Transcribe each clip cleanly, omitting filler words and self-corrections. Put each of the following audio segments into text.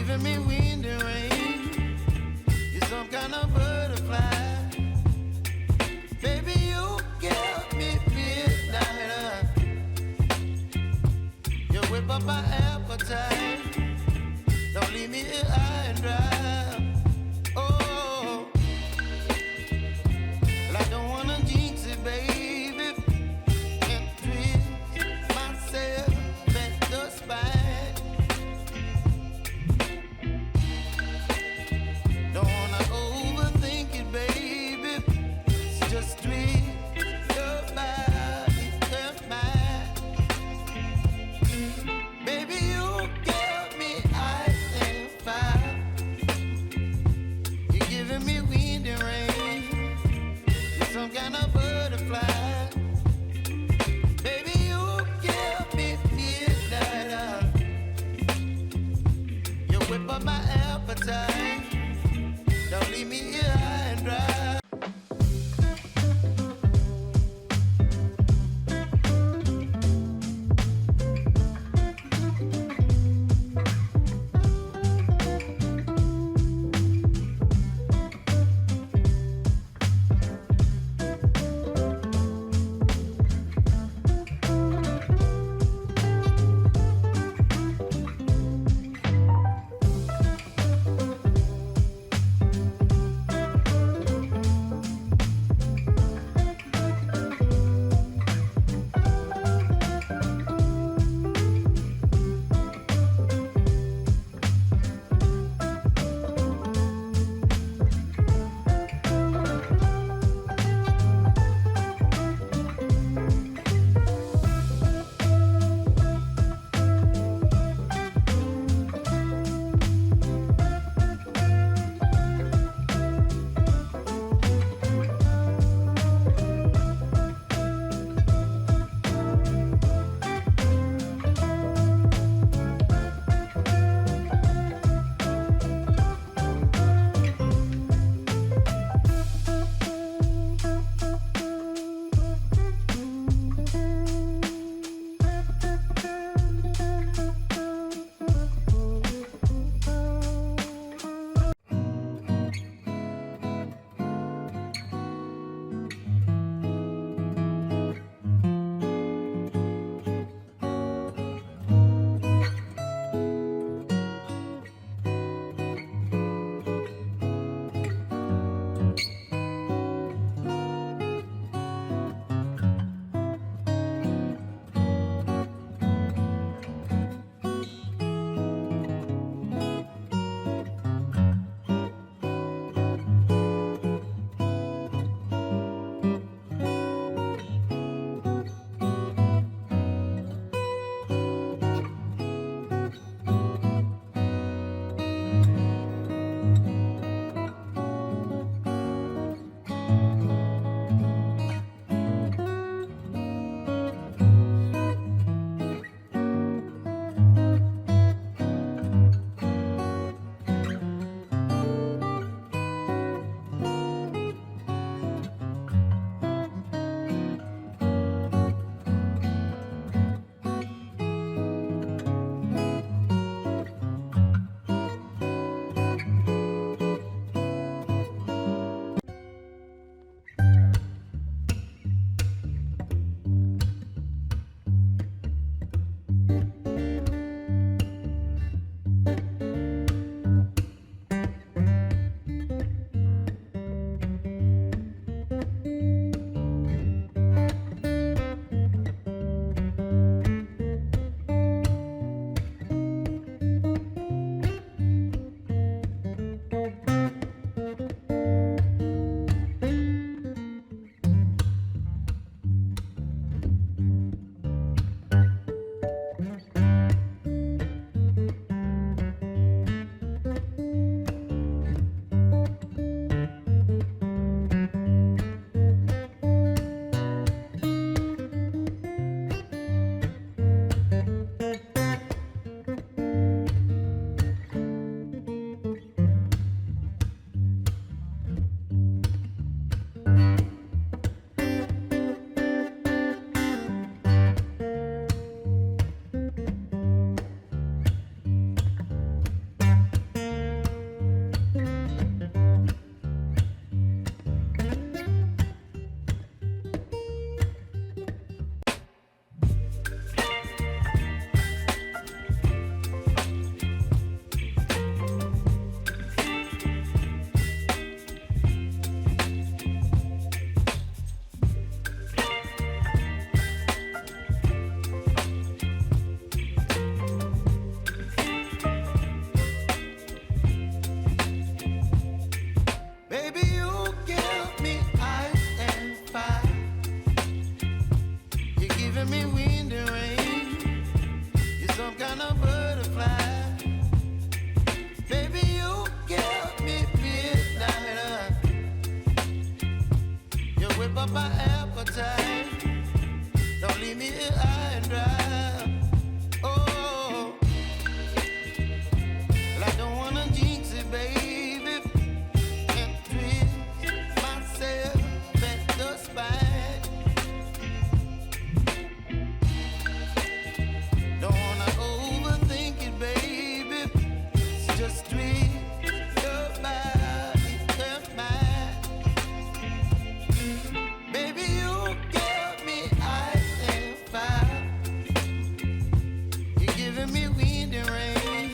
giving me wind and rain. You're some kind of butterfly. Baby, you give me midnight. You whip up my appetite. Don't leave me here high and dry. Oh, well, I don't wanna jinx it, baby, and twist myself at the spine. Don't wanna overthink it, baby. It's just twist your body and mine. Baby, you give me ice and fire. You're giving me wind and rain. You're some kind of butterfly. Baby, you give me midnight. You whip up my appetite. Don't leave me here high and dry. just tweet your body and mine. Baby, you give me ice and fire. You're giving me wind and rain.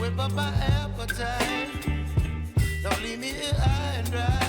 Whip up my appetite. Don't leave me here high and dry.